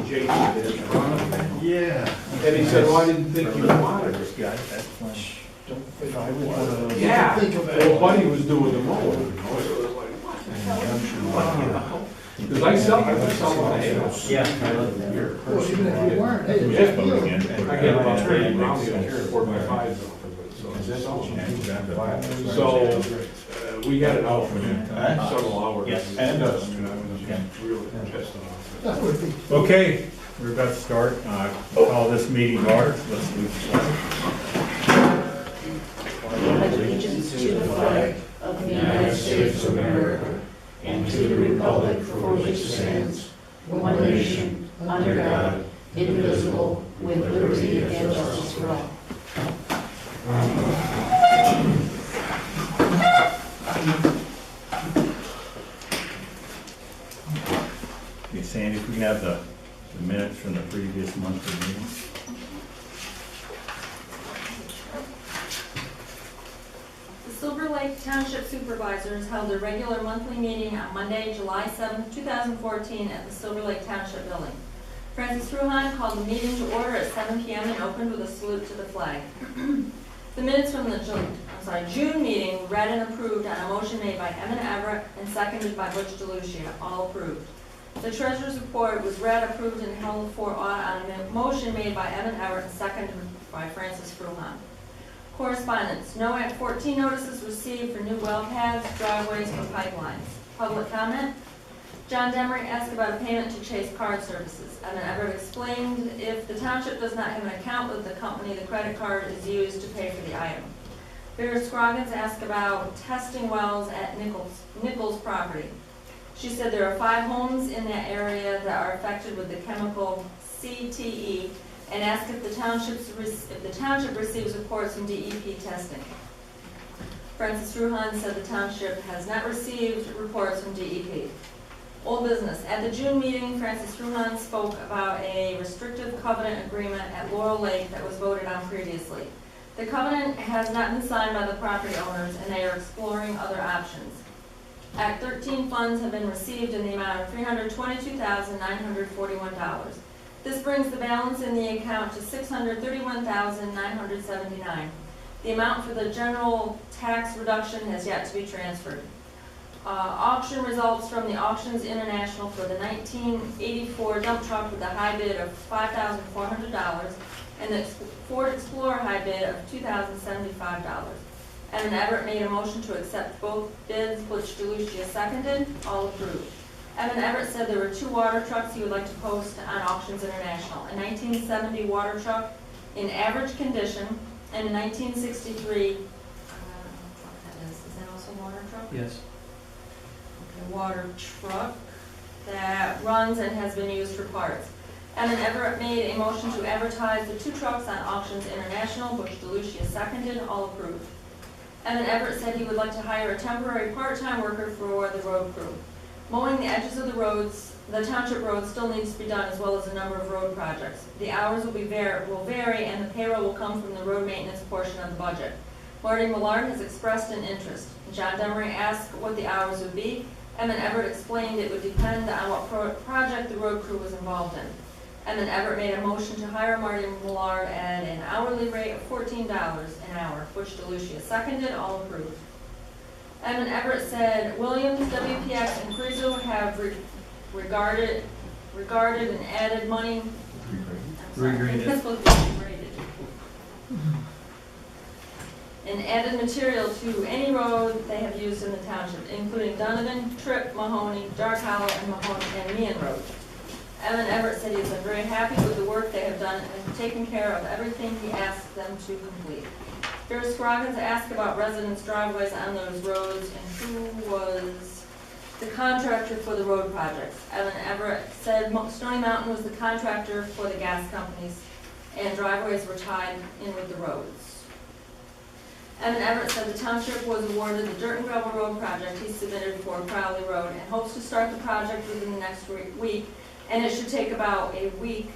Jason did it. Yeah. And he said, well, I didn't think you wanted it. Yeah, that's fine. Yeah, well, Buddy was doing the mowing, you know, so it was like, what? You know? Because I sell my house. Yeah. Well, even if you weren't, hey, Yeah. it's a deal. I get about 30 rounds of 4x5s off of it, so it's selling. So, we had it out for several hours. Yes. And us. Really pissed off. That would be. Okay, we're about to start. Call this meeting to order. Let's do the flag. pledge allegiance to the flag of the United States of America and to the republic for which it stands, one nation, under God, indivisible, with liberty and justice for all. Okay, Sandy, if we can have the minutes from the previous monthly meeting. The Silver Lake Township Supervisors held a regular monthly meeting on Monday, July 7, 2014 at the Silver Lake Township Building. Francis Ruhan called the meeting to order at 7 p.m. and opened with a salute to the flag. The minutes from the June meeting were read and approved on a motion made by Evan Everett and seconded by Butch DeLucia, all approved. The treasurer's report was read, approved, and held for audit on a motion made by Evan Everett and seconded by Francis Ruhan. Correspondence. No Act 14 notices received for new well pads, driveways, or pipelines. Public comment. John Demery asked about a payment to Chase Card Services. Evan Everett explained if the township does not have an account with the company, the credit card is used to pay for the item. Vera Scroggins asked about testing wells at Nichols property. She said there are 5 homes in that area that are affected with the chemical CTE and asked if the township receives reports from DEP testing. Francis Ruhan said the township has not received reports from DEP. Old business. At the June meeting, Francis Ruhan spoke about a restrictive covenant agreement at Laurel Lake that was voted on previously. The covenant has not been signed by the property owners and they are exploring other options. Act 13 funds have been received in the amount of $322,941. This brings the balance in the account to $631,979. The amount for the general tax reduction has yet to be transferred. Auction results from the Auctions International for the 1984 dump truck with a high bid of $5,400 and the Ford Explorer high bid of $2,075. Evan Everett made a motion to accept both bids. Butch DeLucia seconded. All approved. Evan Everett said there were 2 water trucks he would like to post on Auctions International. A 1970 water truck in average condition and a 1963, is that also a water truck? Yes. A water truck that runs and has been used for parts. Evan Everett made a motion to advertise the 2 trucks on Auctions International. Butch DeLucia seconded. All approved. Evan Everett said he would like to hire a temporary part-time worker for the road crew. Mowing the edges of the roads, the township roads still needs to be done as well as a number of road projects. The hours will vary and the payroll will come from the road maintenance portion of the budget. Marty Millard has expressed an interest. John Demery asked what the hours would be. Evan Everett explained it would depend on what project the road crew was involved in. Evan Everett made a motion to hire Marty Millard at an hourly rate of $14 an hour. Butch DeLucia seconded. All approved. Evan Everett said Williams, WPX, and Crizo have regarded and added money. Regraded. And added material to any road they have used in the township, including Donovan, Tripp, Mahoney, Dark Hollow, and Meehan Road. Evan Everett said he has been very happy with the work they have done and have taken care of everything he asked them to complete. Vera Scroggins asked about residents' driveways on those roads and who was the contractor for the road projects. Evan Everett said Stony Mountain was the contractor for the gas companies and driveways were tied in with the roads. Evan Everett said the township was awarded the dirt and gravel road project he submitted for Crowley Road and hopes to start the project within the next week, and it should take about a week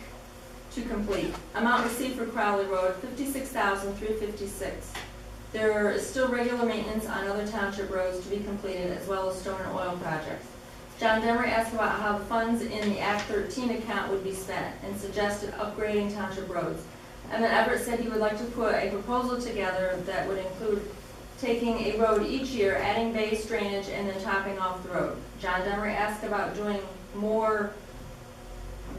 to complete. Amount received for Crowley Road, $56,356. There is still regular maintenance on other township roads to be completed as well as stone and oil projects. John Demery asked about how the funds in the Act 13 account would be spent and suggested upgrading township roads. And then Everett said he would like to put a proposal together that would include taking a road each year, adding base drainage, and then topping off the road. John Demery asked about doing more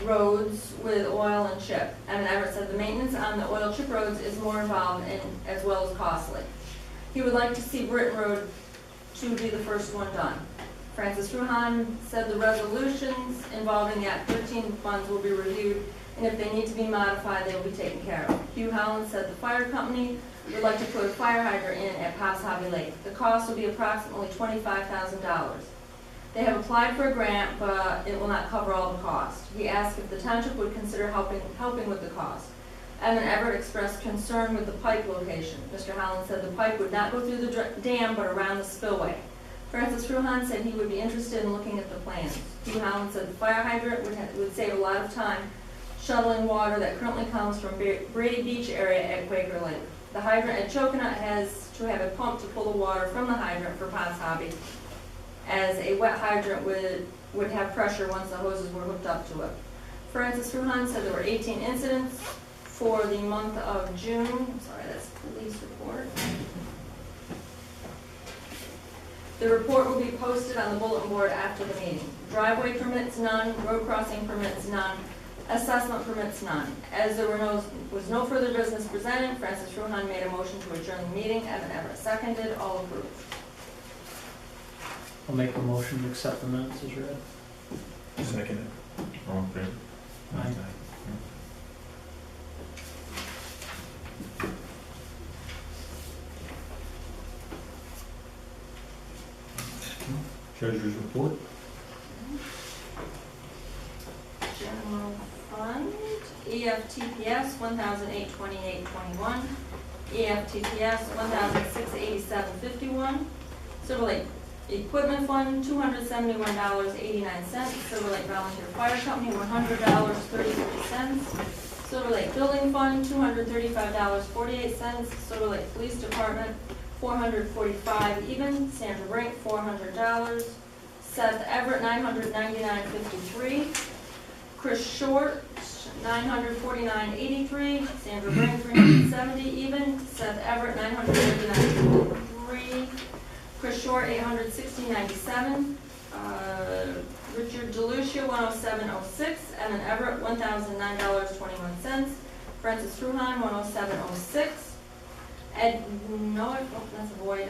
roads with oil and chip. And Everett said the maintenance on the oil chip roads is more involved and as well as costly. He would like to see Britton Road to be the first one done. Francis Ruhan said the resolutions involving the Act 13 funds will be reviewed, and if they need to be modified, they will be taken care of. Hugh Holland said the fire company would like to put a fire hydrant in at Pops Hobby Lake. The cost will be approximately $25,000. They have applied for a grant, but it will not cover all the cost. He asked if the township would consider helping with the cost. Evan Everett expressed concern with the pipe location. Mr. Holland said the pipe would not go through the dam, but around the spillway. Francis Ruhan said he would be interested in looking at the plans. Hugh Holland said the fire hydrant would save a lot of time shuttling water that currently comes from Brady Beach area at Quaker Lake. The hydrant at Choconut has to have a pump to pull the water from the hydrant for Pops Hobby, as a wet hydrant would have pressure once the hoses were hooked up to it. Francis Ruhan said there were 18 incidents for the month of June. I'm sorry, that's the police report. The report will be posted on the bulletin board after the meeting. Driveway permits, none. Road crossing permits, none. Assessment permits, none. As there was no further business presented, Francis Ruhan made a motion to adjourn the meeting. Evan Everett seconded. All approved. I'll make a motion to accept the minutes as read. Second it. All in favor? Aye. Treasurer's report. General fund, EFTPS 1,828.21, EFTPS 1,687.51, Silver Lake Equipment Fund $271.89, Silver Lake Volunteer Fire Company $100.33, Silver Lake Building Fund $235.48, Silver Lake Police Department $445 even, Sandra Brink $400, Seth Everett $999.53, Chris Short $949.83, Sandra Brink $370 even, Seth Everett $999.53, Chris Short $860.97, Richard DeLucia $107.06, Evan Everett $1,009.21, Francis Truhan $107.06, Ed Noah, that's a void.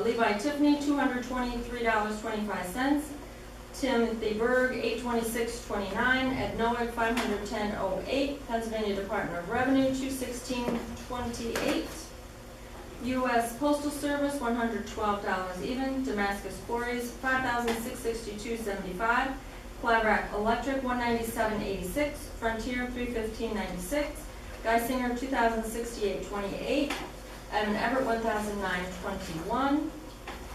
Levi Tiffany, $223.25. Timothy Berg, $826.29. Ed Noah, $510.08. Pennsylvania Department of Revenue, $216.28. U.S. Postal Service, $112 even. Damascus Quarries, $5,662.75. Flatrack Electric, $197.86. Frontier, $315.96. Geisinger, $2,068.28. Evan Everett, $1,009.21.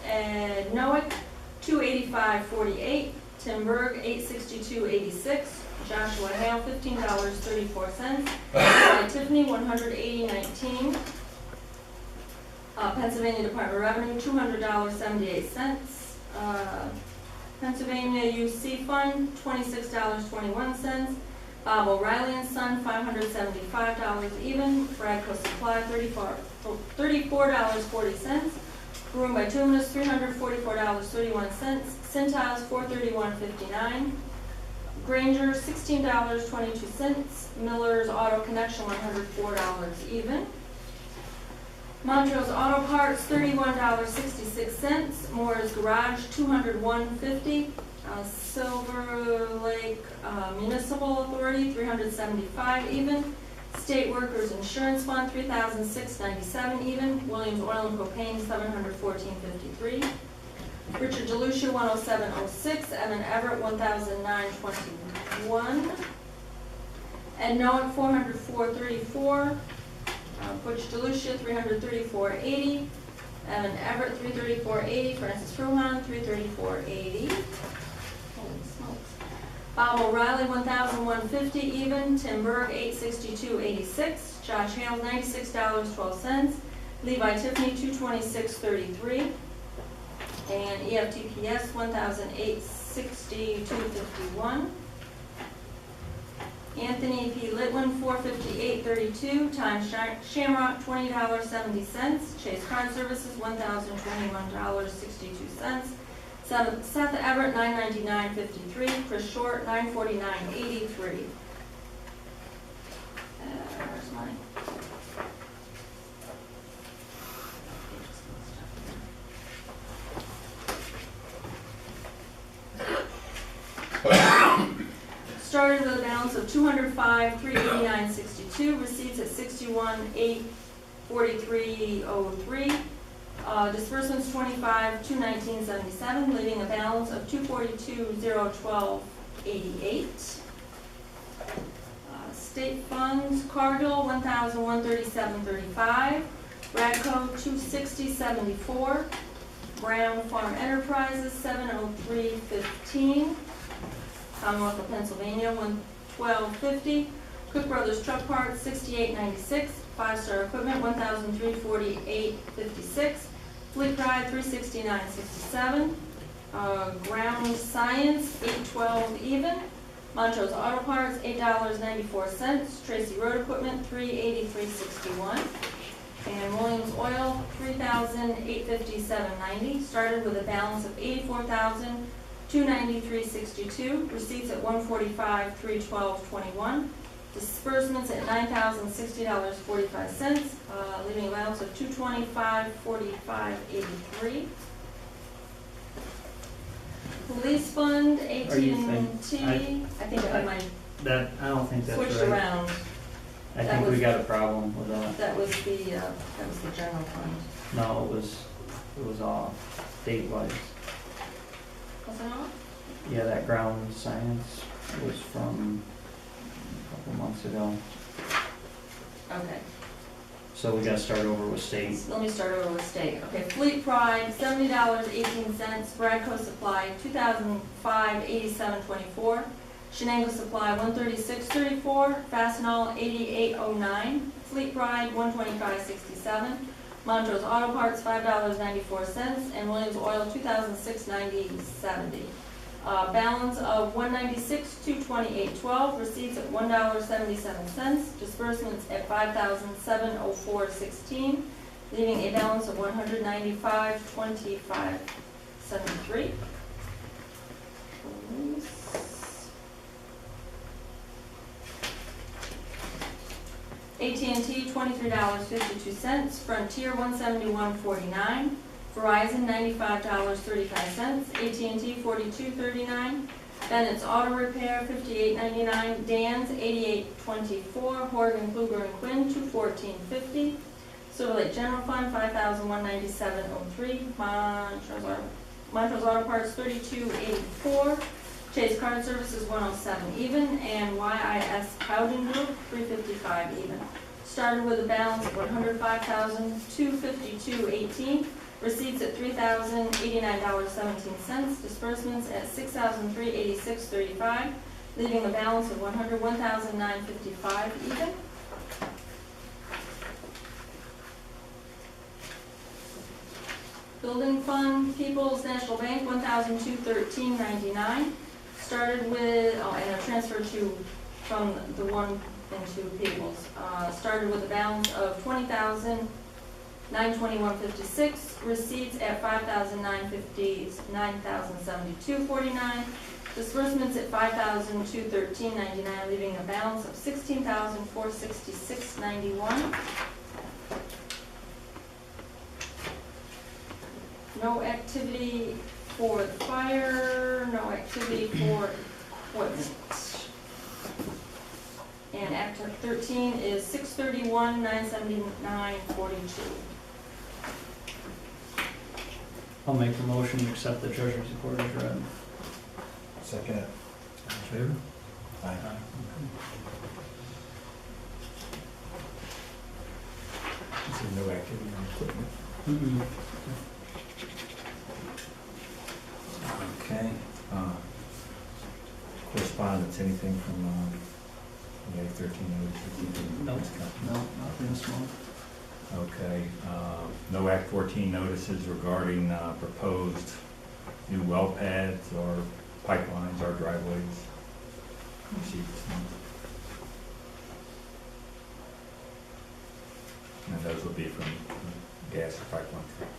Ed Noack, $285.48. Tim Berg, $862.86. Joshua Hale, $15.34. Tiffany, $180.19. Pennsylvania Department of Revenue, $200.78. Pennsylvania UC Fund, $26.21. Bob O'Reilly and Son, $575 even. Bradco Supply, $34.40. Broom Bituminous, $344.31. Cintas, $431.59. Granger, $16.22. Miller's Auto Connection, $104 even. Montrose Auto Parts, $31.66. Moore's Garage, $201.50. Silver Lake Municipal Authority, $375 even. State Workers Insurance Fund, $3,697 even. Williams Oil and Propane, $714.53. Richard DeLucia, $107.06. Evan Everett, $1,009.21. Ed Noack, $404.34. Butch DeLucia, $334.80. Evan Everett, $334.80. Francis Fruhan, $334.80. Holy smokes. Bob O'Reilly, $1,150 even. Tim Berg, $862.86. Josh Hale, $96.12. Levi Tiffany, $226.33. And EFTPS, $1,860. $62.51. Anthony P. Litwin, $458.32, Time Shamrock, $20.70, Chase Card Services, $1,021.62, Seth Everett, $999.53, Chris Short, $949.83. Where's mine? Started with a balance of $205,389.62, receipts at $61,843.03, disbursements $25,219.77, leaving a balance of $242,012.88. State funds, Cargill $1,137.35, Radco $260.74, Brown Farm Enterprises $703.15. Commonwealth of Pennsylvania, $112.50. Cook Brothers Truck Parts, $68.96. Five Star Equipment, $1,348.56. Fleet Pride, $369.67. Ground Science, $812 even. Montrose Auto Parts, $8.94. Tracy Road Equipment, $383.61. And Williams Oil, $3,857.90. Started with a balance of $84,293.62. Receipts at $145,312.21. Disbursements at $9,060.45, leaving a balance of $225,45.83. Police fund, AT&T, I think I might That, I don't think that's right. switched around. I think we got a problem with that. That was the general fund. No, it was off, date-wise. Was it not? Yeah, that ground science was from a couple months ago. Okay. So we gotta start over with state. Let me start over with state. Okay, Fleet Pride, $70.18. Bradco Supply, $2,005.87.24. Shenango Supply, $136.34. Fastenal, $88.09. Fleet Pride, $125.67. Montrose Auto Parts, $5.94. And Williams Oil, $2,690.70. Balance of $196,228.12. Receipts at $1.77. Disbursements at $5,704.16. Leaving a balance of $195,25.73. AT&T, $23.52. Frontier, $171.49. Verizon, $95.35. AT&T, $42.39. Bennett's Auto Repair, $58.99. Dan's, $88.24. Horgan, Kluger and Quinn, $214.50. Silver Lake General Fund, $5,197.03. Montrose Auto Parts, $32.84. Chase Card Services, $107 even. And YIS Cowden Group, $355 even. Started with a balance of $105,252.18. Receipts at $3,089.17. Disbursements at $6,386.35. Leaving a balance of $101,955 even. Building Fund, People's National Bank, $1,213.99. Started with, and a transfer from the one into People's. Started with a balance of $20,921.56. Receipts at $5,972.49. Disbursements at $5,213.99, leaving a balance of $16,466.91. No activity for the fire, no activity for equipment. And Act 13 is $631,979.42. I'll make the motion to accept the treasurer's report as read. Second. All in favor? Aye. So no activity on equipment. Okay. Correspondence, anything from the Act 13 notices? No, nothing this month. Okay. No Act 14 notices regarding proposed new well pads or pipelines, our driveways. And those will be from gas or pipeline trucks.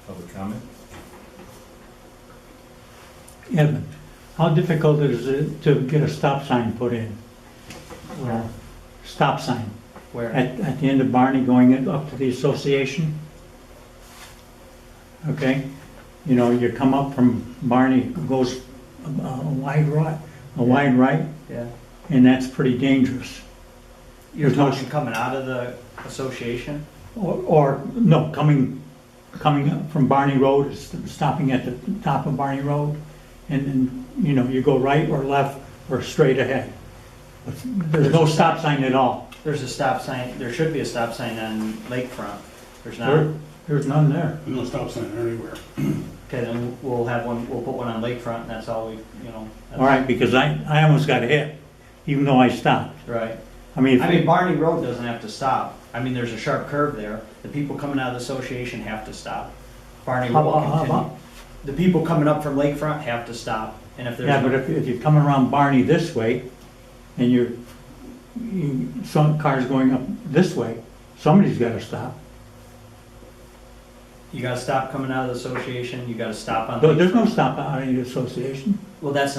Public comment? Edmund, how difficult is it to get a stop sign put in? Where? Stop sign Where? at the end of Barney going up to the association? Okay, you know, you come up from Barney, goes a wide right, Yeah. and that's pretty dangerous. You're There's no- talking coming out of the association? Or no, coming up from Barney Road, stopping at the top of Barney Road, and then, you know, you go right or left or straight ahead. But there's no stop sign at all. There's a stop sign, there should be a stop sign on Lakefront. There's not? There's none there. No stop sign anywhere. Okay, then we'll put one on Lakefront, and that's all we, you know. that's- All right, because I almost got hit, even though I stopped. Right. I mean, Barney Road doesn't have to stop. I mean, there's a sharp curve there. The people coming out of the association have to stop. Barney How Road about- will how continue. about- The people coming up from Lakefront have to stop. And if there's. yeah, but if you're coming around Barney this way, and some cars going up this way, somebody's gotta stop. You gotta stop coming out of the association, you gotta stop on. There's no Lakefront. stop out of the association. Well, that's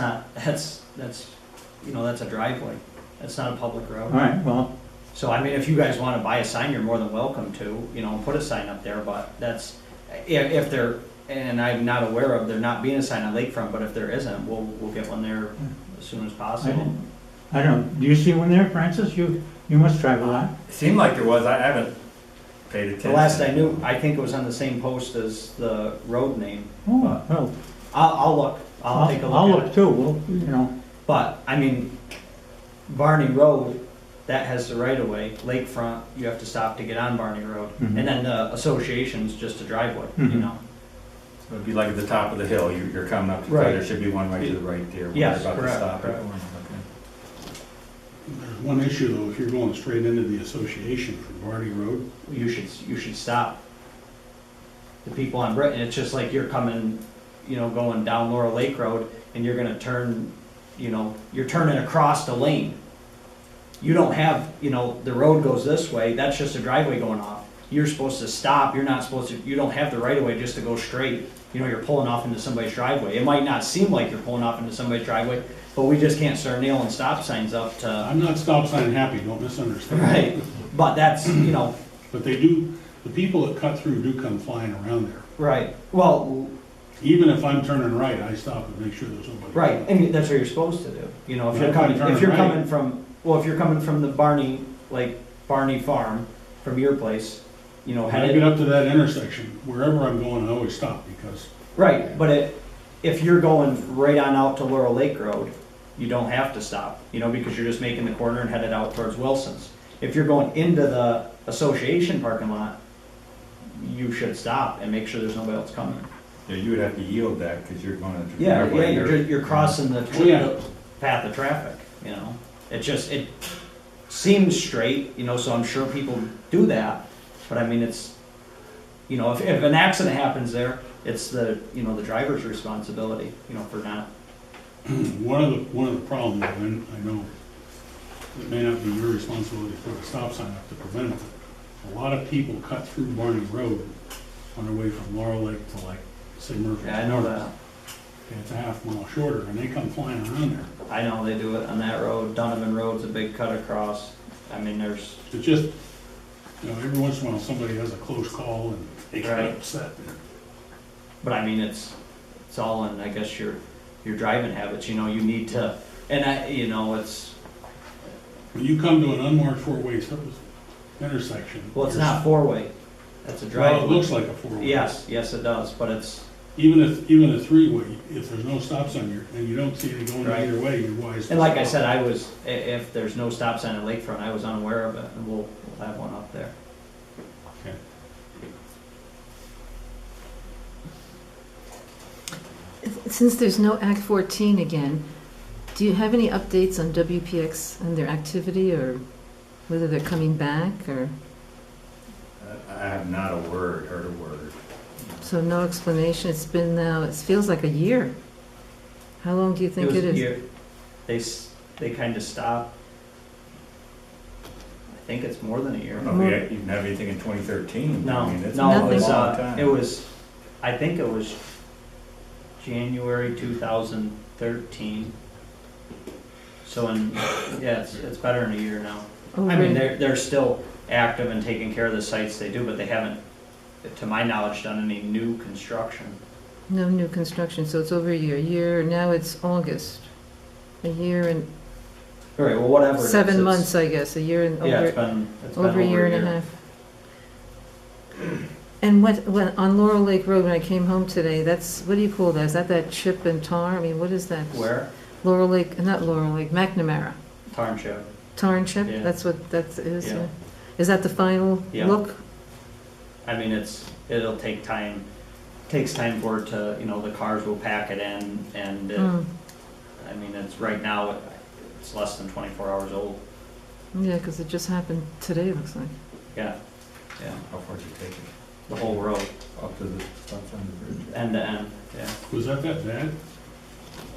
you know, that's a driveway. That's not a public road. All right, well, So, I mean, if you guys wanna buy a sign, you're more than welcome to, you know, put a sign up there, but that's, if there, and I'm not aware of there not being a sign on Lakefront, but if there isn't, we'll get one there as soon as possible. I don't know, do you see one there, Francis? You must drive a lot. It seemed like there was, I haven't paid attention. The last I knew, I think it was on the same post as the road name. Oh, well, I'll look, I'll take a I'll look at look it. too, well, you know, But, I mean, Barney Road, that has the right of way. Lakefront, you have to stop to get on Barney Road. Mhm. And then the association's just a driveway, you Mhm. know? So it'd be like at the top of the hill, you're coming up, Right. there should be one right to the right there. where Yes, you're about to correct, stop. correct. Okay. There's one issue though, if you're going straight into the association from Barney Road, You should stop. The people on Britain, it's just like you're coming, you know, going down Laurel Lake Road, and you're gonna turn, you know, you're turning across the lane. You don't have, you know, the road goes this way, that's just a driveway going off. You're supposed to stop, you're not supposed to, you don't have the right of way just to go straight. You know, you're pulling off into somebody's driveway. It might not seem like you're pulling off into somebody's driveway, but we just can't start nailing stop signs up to, I'm not stop sign happy, don't misunderstand. right? But that's, you know, But they do, the people that cut through do come flying around there. right, well, Even if I'm turning right, I stop and make sure there's nobody. right, and that's what you're supposed to do. You know, if you're Well, if I'm coming, if you're turning right- coming from, well, if you're coming from the Barney, like Barney Farm, from your place, you know, When I headed. get up to that intersection, wherever I'm going, I always stop because Right, but if you're going right on out to Laurel Lake Road, you don't have to stop, you know, because you're just making the corner and headed out towards Wilson's. If you're going into the association parking lot, you should stop and make sure there's nobody else coming. Yeah, you would have to yield that because you're going to. Yeah, you're crossing the Yeah. path of traffic, you know? It seems straight, you know, so I'm sure people do that, but I mean, it's, you know, if an accident happens there, it's the, you know, the driver's responsibility, you know, for not. one of the problems, and I know it may not be your responsibility to put a stop sign up to prevent it, but a lot of people cut through Barney Road on their way from Laurel Lake to like, say Murphy. Yeah, I know that. And it's a half mile shorter and they come flying around there. I know they do it on that road. Donovan Road's a big cut across. I mean, there's, It's just, you know, every once in a while, somebody has a close call and they get Right. upset. but I mean, it's all in, I guess, your driving habits, you know, you need to, and you know, it's, When you come to an unmarked four-way intersection. well, it's there's- not four-way. That's a Well, driveway. it looks like a four-way. Yes, it does, but it's, Even a three-way, if there's no stop sign and you don't see it going Right. either way, you're wise. to and like I stop. said, if there's no stop sign at Lakefront, I was unaware of it, and we'll have one up there. Since there's no Act 14 again, do you have any updates on WPX and their activity, or whether they're coming back, or? I have not heard a word. So no explanation, it's been now, it feels like a year. How long do you think was it a is? year. They kind of stopped. I think it's more than a year. Oh, yeah, you didn't have anything in 2013. No, I mean, it's no, been it was, a long time. it was, I think it was January 2013. So yeah, it's better than a year now. Oh, I mean, really? they're still active and taking care of the sites they do, but they haven't, to my knowledge, done any new construction. No new construction, so it's over a year, now it's August. A year and All right, well, whatever. it is, 7 it's- months, I guess, a year and Yeah, over, it's been over a year and a half. And when, on Laurel Lake Road, when I came home today, that's, what do you call that? Is that chip and tar? I mean, what is that? Where? Laurel Lake, not Laurel Lake, McNamara. Township. Tar and chip, Yeah. that's what that is, Yeah. yeah. Is that the final Yeah. look? I mean, it'll take time, takes time for it to, the cars will pack it in, and Mm. I mean, right now, it's less than 24 hours old. Yeah, because it just happened today, looks like. Yeah, yeah, How far did you take it? the whole road, Up to the stop sign of the bridge? end to end, yeah. Was that bad?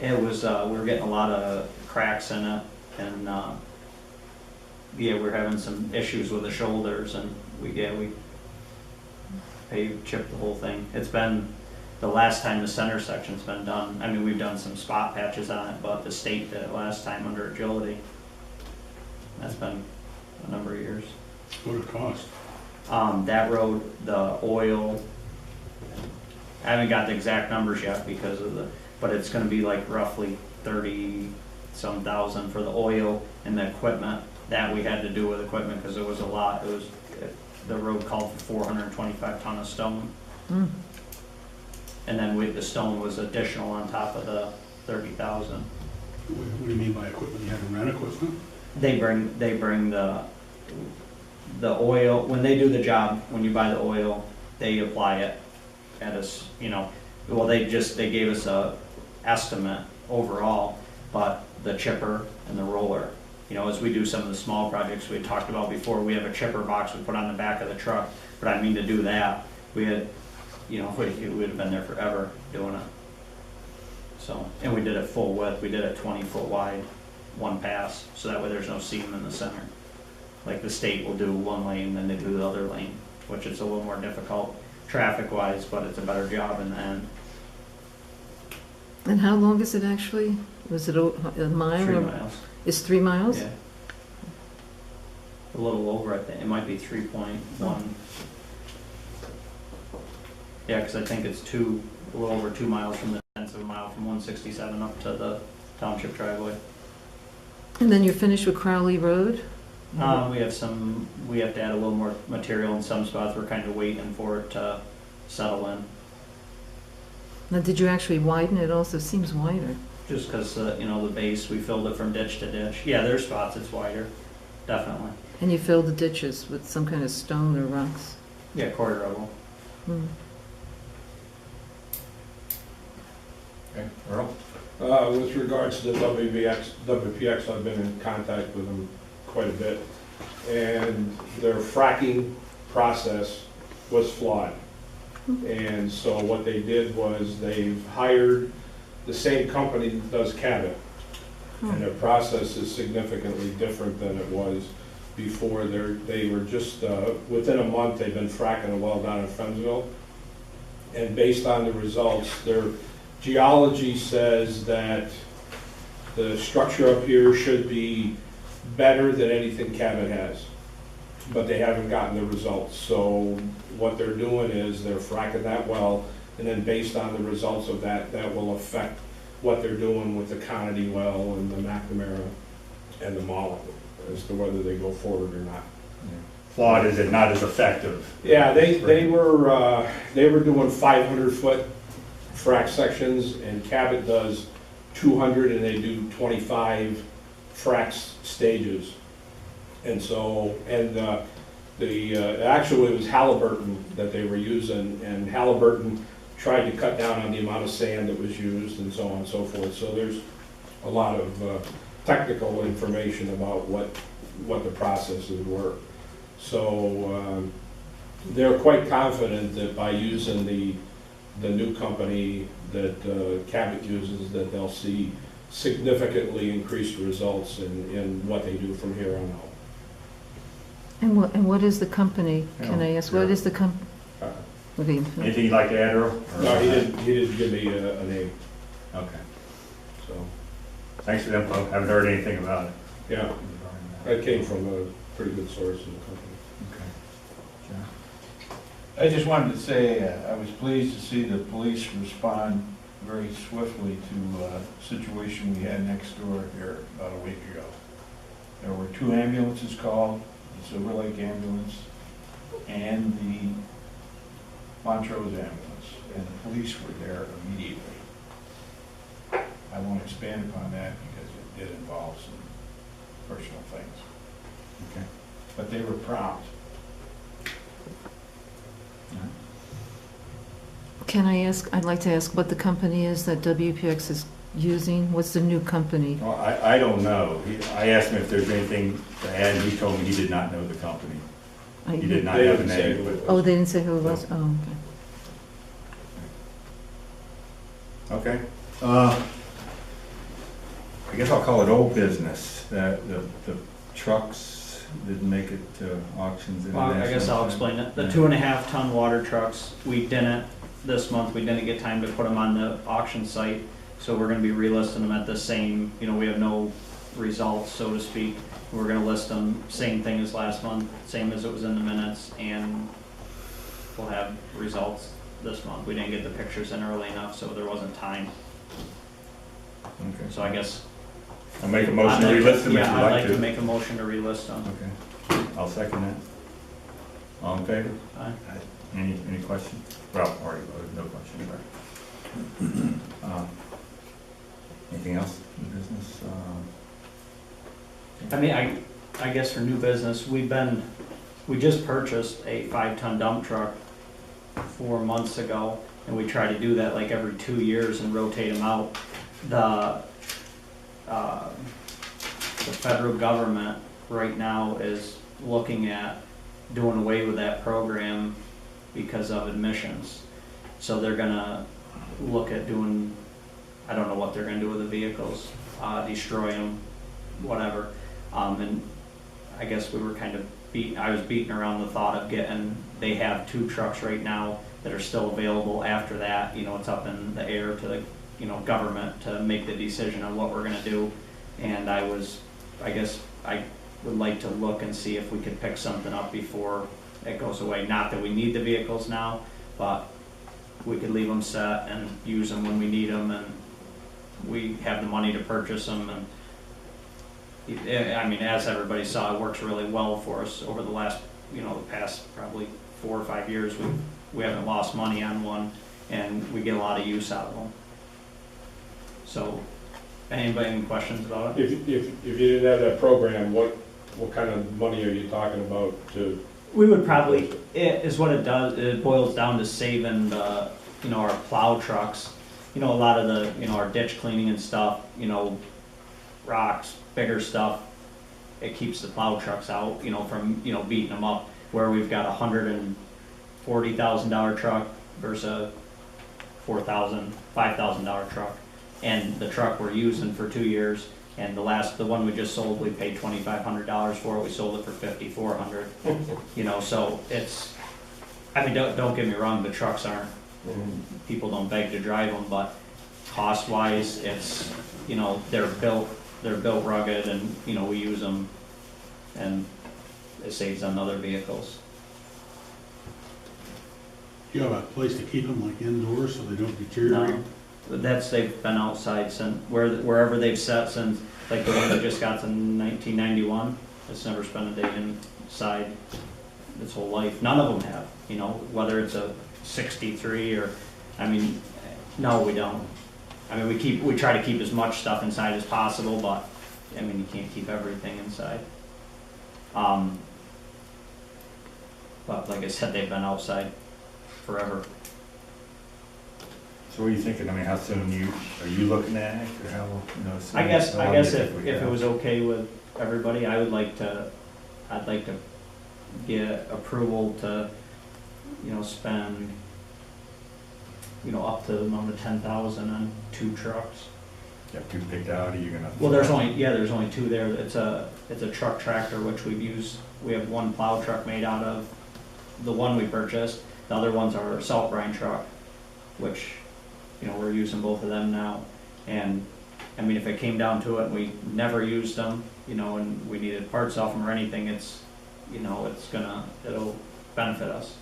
It was, we were getting a lot of cracks in it, and, yeah, we're having some issues with the shoulders, and we chipped the whole thing. It's been, the last time the center section's been done, I mean, we've done some spot patches on it, but the state did it last time under agility. That's been a number of years. What it cost? That road, the oil, I haven't got the exact numbers yet because of but it's gonna be like roughly 30-some thousand for the oil and the equipment. That we had to do with equipment because it was a lot. The road called for 425 ton of stone. Mm. And then the stone was additional on top of the 30,000. What do you mean by equipment? You had to rent equipment? They bring the oil, when they do the job, when you buy the oil, they apply it at us, well, they gave us a estimate overall, but the chipper and the roller, as we do some of the small projects we had talked about before, we have a chipper box we put on the back of the truck, but I mean to do that, we had, we would have been there forever doing it. So, and we did it full width, we did it 20-foot wide, one pass, so that way there's no seam in the center. Like the state will do one lane, then they do the other lane, which is a little more difficult traffic-wise, but it's a better job in the end. And how long is it actually? Was it a mile? 3 or- miles. It's 3 miles? Yeah. A little over, I think, it might be 3.1. Yeah, because I think it's a little over 2 miles from the 10th of a mile from 167 up to the township driveway. And then you're finished with Crowley Road? We have to add a little more material in some spots, we're kind of waiting for it to settle in. Now, did you actually widen it? Also seems wider. Just because, the base, we filled it from ditch to ditch. Yeah, there's spots it's wider, definitely. And you filled the ditches with some kind of stone or rocks? Yeah, quarter of them. Hmm. Okay, Earl? With regards to the WPX, I've been in contact with them quite a bit, and their fracking process was flawed. And so what they did was they've hired the same company that does Cabot, and their process is significantly different than it was before. They were just, within a month, they've been fracking a well down in Friendsville, and based on the results, their geology says that the structure up here should be better than anything Cabot has, but they haven't gotten the results. So what they're doing is they're fracking that well, and then based on the results of that, that will affect what they're doing with the Conity well and the McNamara and the Mullet as to whether they go forward or not. Flawed, is it not as effective? Yeah, they were doing 500-foot frac sections, and Cabot does 200, and they do 25 frac stages. And so, actually it was Halliburton that they were using, and Halliburton tried to cut down on the amount of sand that was used and so on and so forth. So there's a lot of technical information about what the processes were. So they're quite confident that by using the the new company that Cabot uses, that they'll see significantly increased results in what they do from here on out. And what is the company? Can I ask, what is the company? Okay. Anything you'd like to add, Earl? No, he didn't give me a name, Okay. so, Thanks for the info. Haven't heard anything about it. yeah, that came from a pretty good source in the company. Okay. John? I just wanted to say, I was pleased to see the police respond very swiftly to a situation we had next door here about a week ago. There were 2 ambulances called, the Silver Lake ambulance and the Montrose ambulance, and the police were there immediately. I won't expand upon that because it did involve some personal things, Okay. but they were prompt. Can I ask, I'd like to ask what the company is that WPX is using? What's the new company? Well, I don't know. I asked him if there's anything to add, and he told me he did not know the company. He did not They have a didn't say name. who it was. Oh, they didn't say who it was? Oh, okay. Okay. I guess I'll call it old business. The trucks didn't make it to auctions. Well, I guess I'll explain it. The 2.5 ton water trucks, we didn't, this month, we didn't get time to put them on the auction site. So we're gonna be relisting them at the same, we have no results, so to speak. We're gonna list them, same thing as last month, same as it was in the minutes, and we'll have results this month. We didn't get the pictures in early enough, so there wasn't time. Okay. So I guess. I'll make a motion to relist them if Yeah, you'd I'd like to. make a motion to relist them. Okay. I'll second that. All in favor? Aye. Any questions? Well, already voted, no question. Anything else in business? I mean, I guess for new business, we just purchased a 5-ton dump truck 4 months ago, and we try to do that like every 2 years and rotate them out. The federal government right now is looking at doing away with that program because of emissions. So they're gonna look at doing, I don't know what they're gonna do with the vehicles, destroy them, whatever. And I guess we were kind of I was beating around the thought of they have 2 trucks right now that are still available. After that, it's up in the air to the, government to make the decision on what we're gonna do. And I guess I would like to look and see if we could pick something up before it goes away. Not that we need the vehicles now, but we could leave them set and use them when we need them, and we have the money to purchase them. And I mean, as everybody saw, it works really well for us over the last, the past probably 4 or 5 years. We haven't lost money on one, and we get a lot of use out of them. So, anybody any questions about it? If you didn't have that program, what kind of money are you talking about to? We would probably, it is what it does, it boils down to saving the, our plow trucks. A lot of the, our ditch cleaning and stuff, rocks, bigger stuff, it keeps the plow trucks out, from, beating them up. Where we've got a $140,000 truck versus a $4,000, $5,000 truck. And the truck we're using for 2 years, and the one we just sold, we paid $2,500 for it. We sold it for $5,400. So it's, I mean, don't get me wrong, the trucks aren't, people don't beg to drive them, but cost-wise, it's, they're built rugged, and we use them, and it saves on other vehicles. Do you have a place to keep them, like indoors, so they don't deteriorate? No, they've been outside since wherever they've sat since, like the one that just got in 1991. It's never spent a day inside its whole life. None of them have. Whether it's a 63 or, I mean, no, we don't. I mean, we try to keep as much stuff inside as possible, but I mean, you can't keep everything inside. But like I said, they've been outside forever. So what are you thinking? I mean, how soon are you looking at it, or how, soon? I guess how long do you think if we it go? was okay with everybody, I'd like to get approval to, spend up to the amount of 10,000 on 2 trucks. You have two picked out, or you're gonna? Well, there's only 2 there. It's a truck tractor, which we've used. We have one plow truck made out of the one we purchased. The other one's our salt brine truck, which, we're using both of them now. And, I mean, if it came down to it and we never used them, and we needed parts off them or anything, it'll benefit us.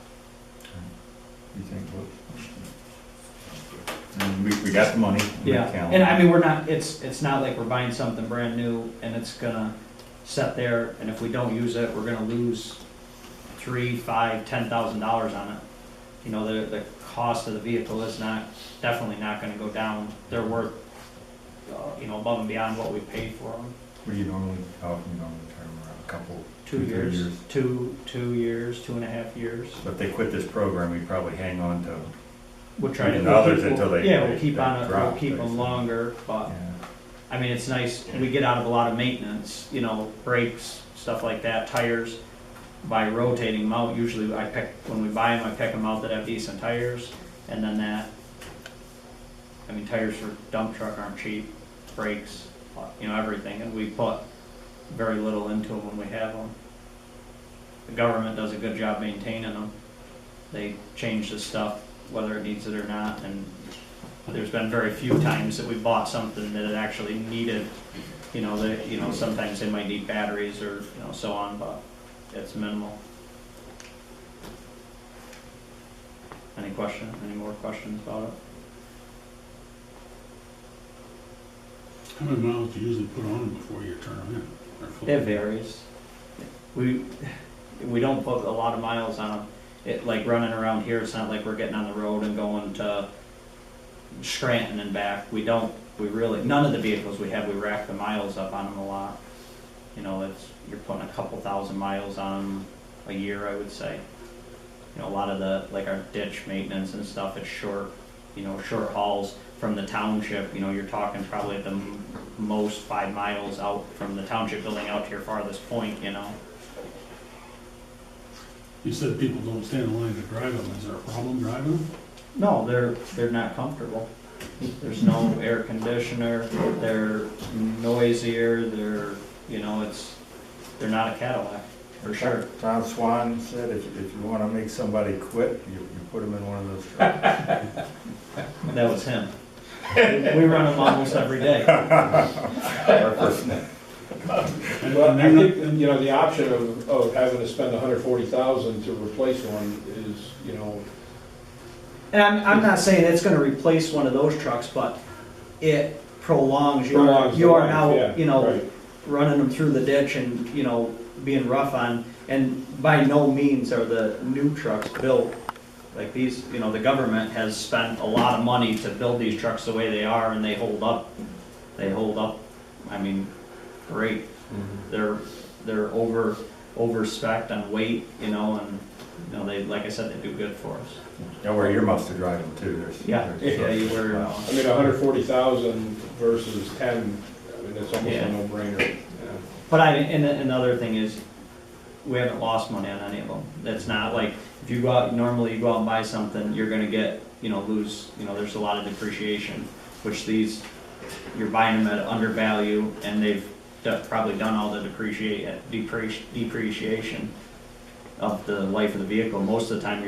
You think, and we got the money. Yeah, and I mean, it's not like we're buying something brand new and it's gonna sit there, and if we don't use it, we're gonna lose $3,000, $5,000, $10,000 on it. The cost of the vehicle is definitely not gonna go down. They're worth, above and beyond what we paid for them. What do you normally, how often you normally turn them around? A couple? 2 years. 2 years, 2.5 years. So if they quit this program, we probably hang on to. We'll try to. Even others until they. Yeah, we'll keep on it, drop, we'll keep them basically. longer, but, Yeah. I mean, it's nice, we get out of a lot of maintenance, brakes, stuff like that, tires. By rotating them out, usually when we buy them, I pick them out that have decent tires, and then tires for dump truck aren't cheap, brakes, everything, and we put very little into them when we have them. The government does a good job maintaining them. They change the stuff, whether it needs it or not, and there's been very few times that we bought something that it actually needed. Sometimes they might need batteries or, so on, but it's minimal. Any more questions about it? How many miles do you usually put on them before you turn them in? Or flip It them? varies. We don't put a lot of miles on them. It, like running around here, it's not like we're getting on the road and going to Scranton and back. None of the vehicles we have, we rack the miles up on them a lot. You're putting a couple thousand miles on them a year, I would say. A lot of our ditch maintenance and stuff, it's short hauls from the township. You're talking probably at the most 5 miles out from the township building out to your farthest point, You said people don't stand in line to drive them. Is there a problem driving them? No, they're not comfortable. There's no air conditioner, they're noisier, they're not a Cadillac, for sure. Tom Swan said if you want to make somebody quit, you put them in one of those trucks. That was him. We run them almost every day. Well, I think, the option of having to spend $140,000 to replace one is, And I'm not saying it's gonna replace one of those trucks, but it prolongs you are the now, life, yeah, right. running them through the ditch and, being rough on, and by no means are the new trucks built like these. The government has spent a lot of money to build these trucks the way they are, and they hold up, great. Mm-hmm. They're over spec'd on weight, and, they, like I said, they do good for us. You wear earmuffs to drive them too. Yeah, you wear them. I mean, 140,000 versus 10, that's almost Yeah. a no-brainer. Yeah. But and the other thing is, we haven't lost money on any of them. That's not like, if you go out, normally you go out and buy something, you're gonna get, lose, there's a lot of depreciation, which these, you're buying them at undervalue, and they've probably done all the depreciation of the life of the vehicle. Most of the time,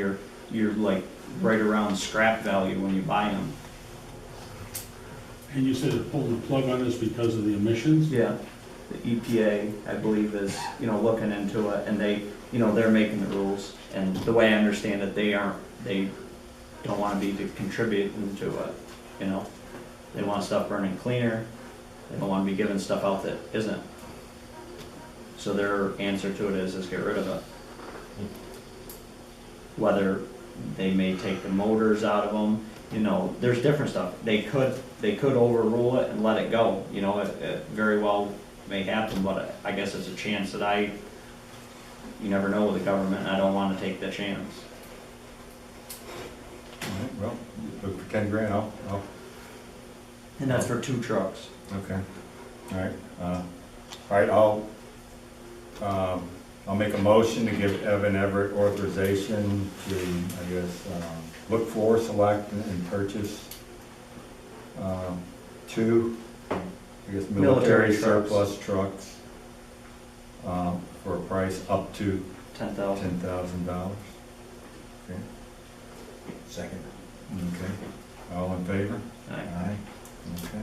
you're like right around scrap value when you buy them. And you said they're pulling the plug on this because of the emissions? Yeah, the EPA, I believe, is, looking into it, and they're making the rules. And the way I understand it, they don't want to be contributing to it, They want stuff burning cleaner. They don't want to be giving stuff out that isn't. So their answer to it is get rid of it. Whether they may take the motors out of them, there's different stuff. They could overrule it and let it go. It very well may happen, but I guess it's a chance that you never know with the government, and I don't want to take that chance. All right, well, look for 10 grand, I'll. And that's for 2 trucks. Okay, all right, I'll I'll make a motion to give Evan Everett authorization to, I guess, look for, select, and purchase two, I guess, military Military trucks. surplus trucks for a price up to $10,000. $10,000. Okay. Second. Okay. All in favor? Aye. Aye. Okay.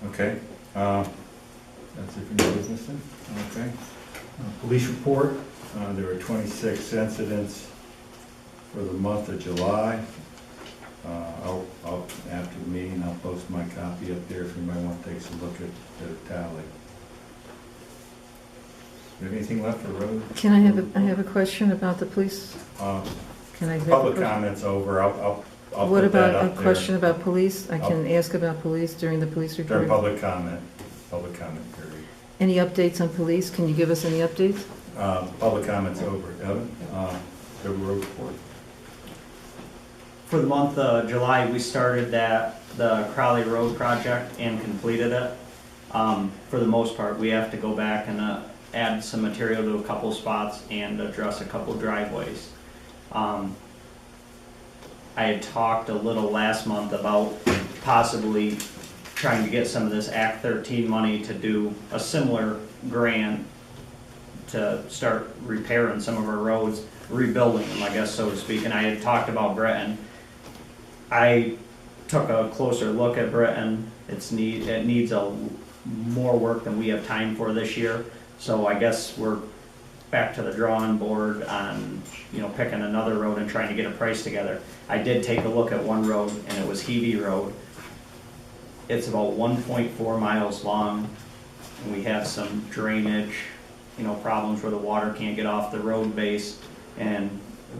Okay, that's it for new business then? Okay. Police report, There were 26 incidents for the month of July. After the meeting, I'll post my copy up there if anybody wants to take a look at the tally. Do you have anything left for road? Can I have a question about the police? Can I have a Public question? comments over, I'll What put that about a up there. question about police? I can ask about police during the police During report. public comment period. Any updates on police? Can you give us any updates? Public comments over. Evan, the road report. For the month of July, we started the Crowley Road project and completed it. For the most part, we have to go back and add some material to a couple spots and address a couple driveways. I had talked a little last month about possibly trying to get some of this Act 13 money to do a similar grant to start repairing some of our roads, rebuilding them, I guess, so to speak. And I had talked about Breton. I took a closer look at Breton. It needs more work than we have time for this year. So I guess we're back to the drawing board on, picking another road and trying to get a price together. I did take a look at one road, and it was Hebe Road. It's about 1.4 miles long, and we have some drainage, problems where the water can't get off the road base and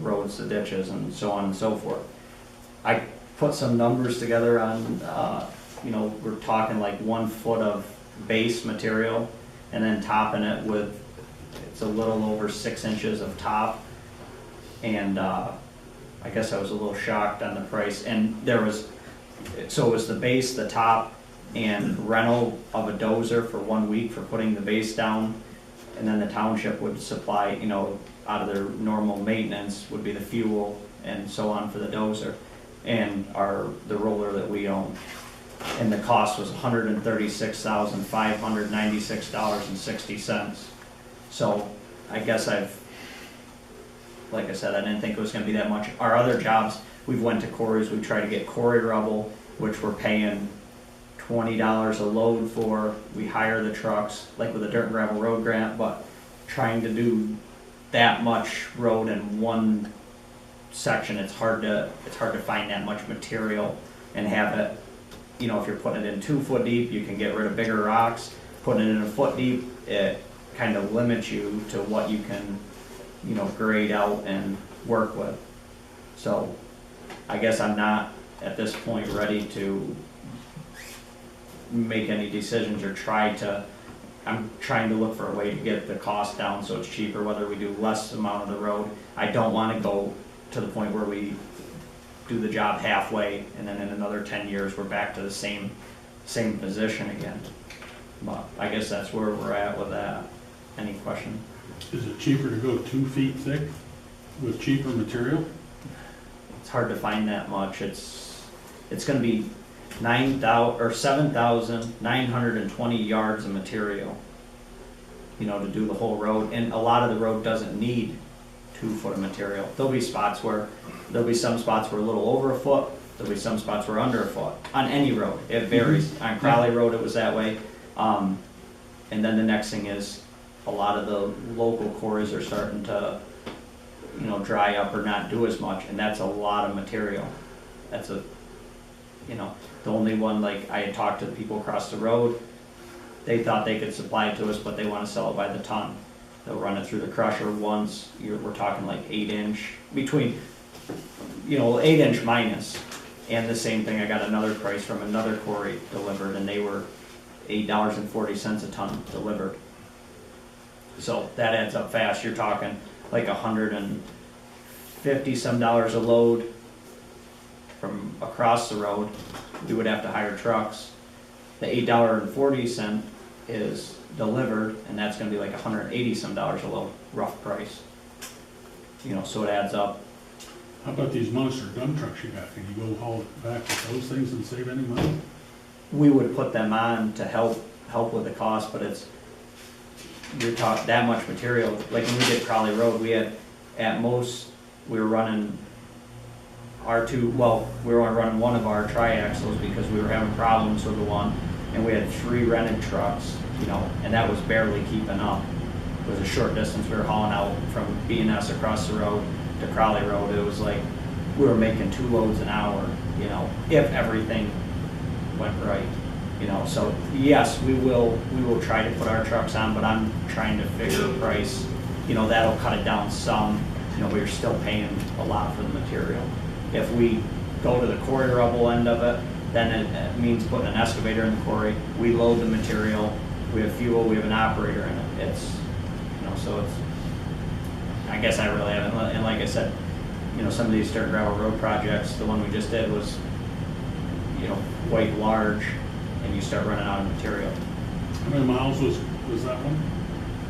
roads the ditches and so on and so forth. I put some numbers together on, we're talking like 1 foot of base material and then topping it with, it's a little over 6 inches of top. And I guess I was a little shocked on the price. And it was the base, the top, and rental of a dozer for 1 week for putting the base down. And then the township would supply, out of their normal maintenance would be the fuel and so on for the dozer and the roller that we own. And the cost was $136,596.60. So I guess like I said, I didn't think it was gonna be that much. Our other jobs, we've went to quarries, we tried to get quarry rubble, which we're paying $20 a load for. We hire the trucks, like with a dirt and gravel road grant, but trying to do that much road in one section, it's hard to find that much material and have it, if you're putting it in 2 foot deep, you can get rid of bigger rocks. Putting it in 1 foot deep, it kind of limits you to what you can, grade out and work with. So I guess I'm not at this point ready to make any decisions or I'm trying to look for a way to get the cost down so it's cheaper, whether we do less amount of the road. I don't want to go to the point where we do the job halfway and then in another 10 years we're back to the same position again. But I guess that's where we're at with that. Any question? Is it cheaper to go 2 feet thick with cheaper material? It's hard to find that much. It's going to be 7,920 yards of material, to do the whole road. And a lot of the road doesn't need 2 foot of material. There'll be some spots where a little over 1 foot. There'll be some spots where under 1 foot on any road. It varies. On Crowley Road, it was that way. And then the next thing is a lot of the local quarries are starting to, dry up or not do as much, and that's a lot of material. That's the only one, like I had talked to the people across the road, they thought they could supply it to us, but they wanna sell it by the ton. They'll run it through the crusher once, we're talking like 8-inch, between, 8-inch minus. And the same thing, I got another price from another quarry delivered, and they were $8.40 a ton delivered. So that adds up fast, you're talking like $150 some a load from across the road. We would have to hire trucks. The $8.40 is delivered, and that's gonna be like $180 some a load, rough price. So it adds up. How about these monster dump trucks you got? Can you go haul it back with those things and save any money? We would put them on to help with the cost, but you're talking that much material. Like when we did Crowley Road, we had, at most, we were running we were only running one of our triaxles because we were having problems with the one, and we had 3 rented trucks, and that was barely keeping up. It was a short distance, we were hauling out from B&S across the road to Crowley Road. It was like, we were making 2 loads an hour, if everything went right. So yes, we will try to put our trucks on, but I'm trying to figure a price, that'll cut it down some, but you're still paying a lot for the material. If we go to the quarry rubble end of it, then it means putting an excavator in the quarry, we load the material, we have fuel, we have an operator in it. It's, so it's, I guess I really haven't, and like I said, some of these dirt and gravel road projects, the one we just did was, quite large, and you start running out of material. How many miles was that one?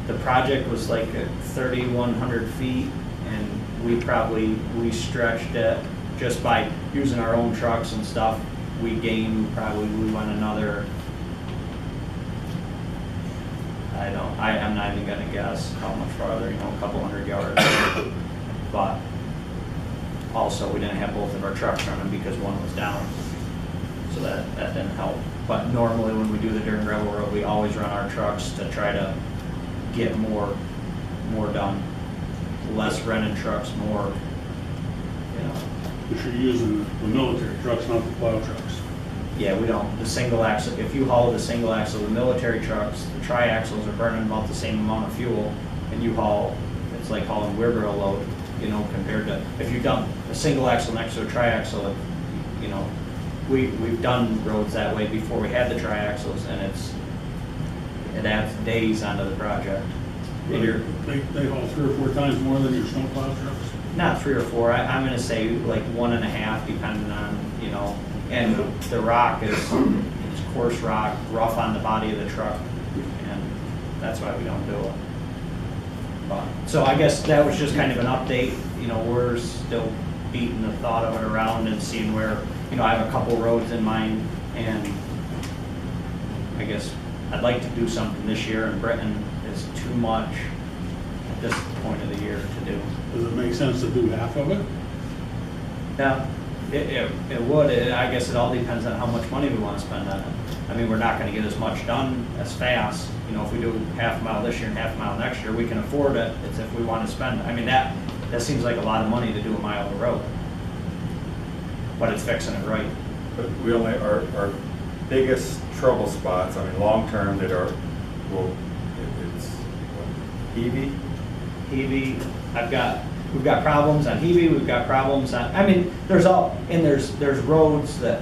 The project was like 3,100 feet, and we stretched it just by using our own trucks and stuff. We went another, I'm not even gonna guess how much farther, a couple hundred yards. But also, we didn't have both of our trucks running because one was down, so that didn't help. But normally when we do the dirt and gravel road, we always run our trucks to try to get more done. Less rented trucks, more, But you're using the military trucks, not the plow trucks. Yeah, we don't. The single axle, if you haul the single axle, the military trucks, the tri-axles are burning about the same amount of fuel, and you haul, it's like hauling wheelbarrow load, compared to, if you dump a single axle next to a tri-axle, we've done roads that way before we had the tri-axles, and it adds days onto the project. They haul 3 or 4 times more than your snow plow trucks? Not 3 or 4, I'm gonna say like 1.5, depending on, and the rock is coarse rock, rough on the body of the truck, and that's why we don't do it. But, so I guess that was just kind of an update, we're still beating the thought of it around and seeing where, I have a couple roads in mind, and I guess I'd like to do something this year, and Britain is too much at this point of the year to do. Does it make sense to do half of it? Yeah, it would. I guess it all depends on how much money we want to spend on it. I mean, we're not going to get as much done as fast. If we do half a mile this year and half a mile next year, we can afford it. It's if we want to spend. I mean, that seems like a lot of money to do a mile of road, but it's fixing it right. But we only, our biggest trouble spots, long term that are, it's Hebe. Hebe, we've got problems on Hebe, we've got problems on, there's roads that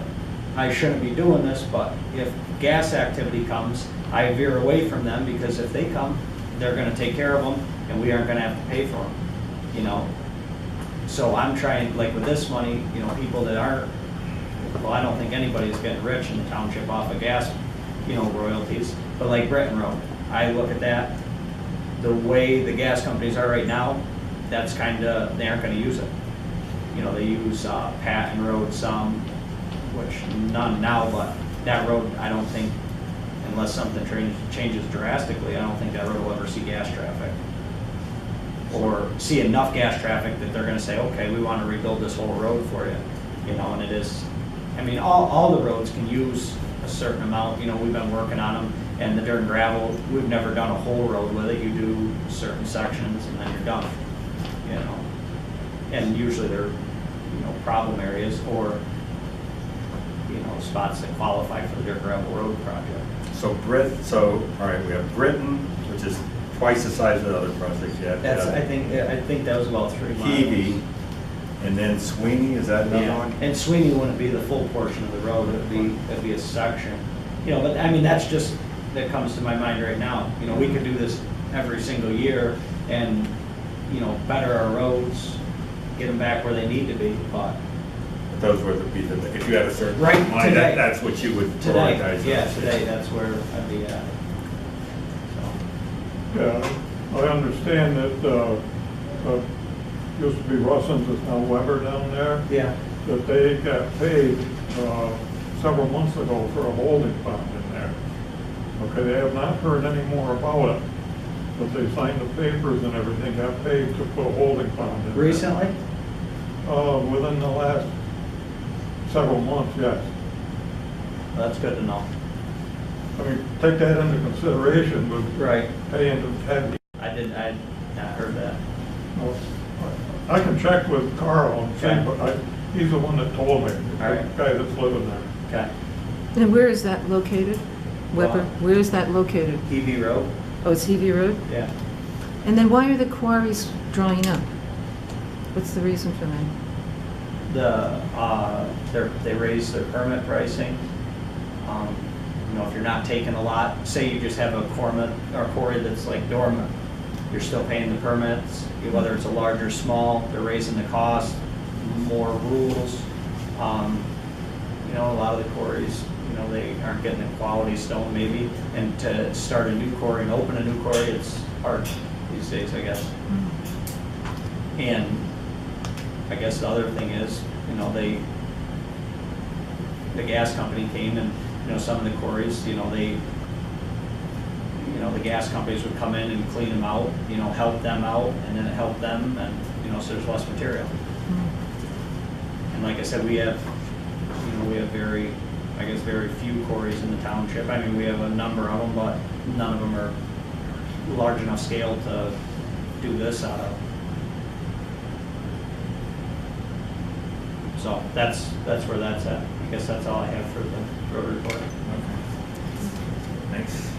I shouldn't be doing this, but if gas activity comes, I veer away from them, because if they come, they're gonna take care of them, and we aren't gonna have to pay for them, So I'm trying, like with this money, people that aren't, I don't think anybody's getting rich in the township off of gas, royalties, but like Britton Road, I look at that, the way the gas companies are right now, that's they aren't gonna use it. They use Patton Road some, which none now, but that road, I don't think, unless something changes drastically, I don't think that road will ever see gas traffic. Or see enough gas traffic that they're gonna say, okay, we wanna rebuild this whole road for you. And it is, all the roads can use a certain amount, we've been working on them, and the dirt and gravel, we've never done a whole road with it. You do certain sections and then you're done, And usually they're, problem areas or, spots that qualify for the dirt and gravel road project. all right, we have Britain, which is twice the size of the other projects you have. That's, I think that was about 3 miles. Peavy, and then Sweeney, is that another Yeah, one? and Sweeney wouldn't be the full portion of the road, it'd be a section. You know, but I mean, that's just, that comes to my mind right now. You know, we could do this every single year and, you know, better our roads, get them back where they need to be, but Those were if you had a certain Right, mind, today. that's what you would today, prioritize. yeah, today, that's where I'd be at. So, Yeah, I understand that, used to be Russell's, it's now Weber down there, yeah, that they got paid, several months ago for a holding pond in there. Okay, they have not heard any more about it, but they signed the papers and everything, got paid to put a holding pond in there. recently? Within the last several months, yes. Well, that's good to know. I mean, take that into consideration with Right. paying to have. I not heard that. I can check with Carl and see, Okay. but he's the one that told me, the All right. guy that's living there. Okay. And where is that located? Weber, Well- where is that located? Peavy Road? Oh, it's Heavey Road? Yeah. And then why are the quarries drying up? What's the reason for that? They raised their permit pricing. You know, if you're not taking a lot, say you just have a quarry that's like dormant, you're still paying the permits, whether it's a large or small, they're raising the cost, more rules. You know, a lot of the quarries, you know, they aren't getting the quality stone maybe, and to start a new quarry and open a new quarry, it's hard these days, I guess. And I guess the other thing is, you know, the gas company came and, you know, some of the quarries, you know, the gas companies would come in and clean them out, you know, help them out, and then it helped them, and, you know, so there's less material. And like I said, we have very few quarries in the township. I mean, we have a number of them, but none of them are large enough scale to do this out of. So that's where that's at. I guess that's all I have for the road report. Okay. Thanks.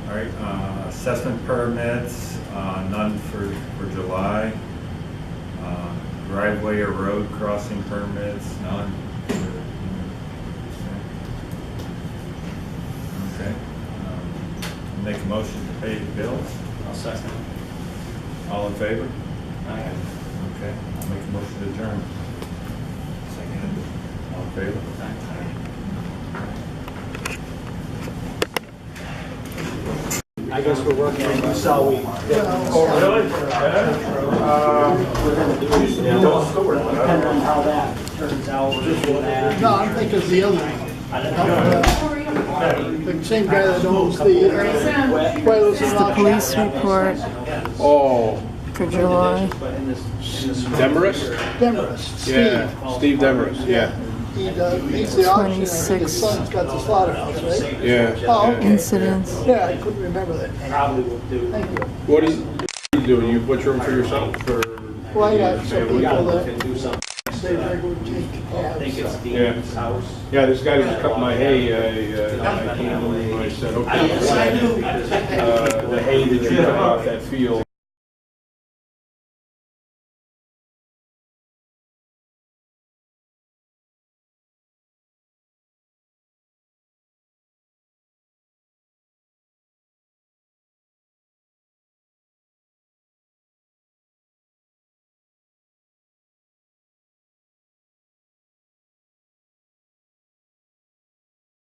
All right, assessment permits, none for July. Driveway or road crossing permits, none. Okay. Make a motion to pay the bills. I'll second. All in favor? Aye. Okay, I'll make a motion to adjourn. Second. All in favor? I guess we're working on this all week. Oh, really? Depending on how that turns out. No, I'm thinking of the other one. I don't know. The same guy that owns the, Quayles It's and the police report Oh, for July. Demarest? Demarest, Yeah, Steve. Steve Demarest, yeah, He's the auctioneer. His 26. son's got the slaughterhouse, right? yeah. Oh, okay. Incidents. Yeah, I couldn't remember that. Probably will do. Thank you. What do you do? You butcher them for yourself, for? Well, I got some We gotta people look that and do something. say they would take I think it's cabs. Dean's house. Yeah, this guy was cutting my hay, I came and I said, okay, the hay that you cut off that field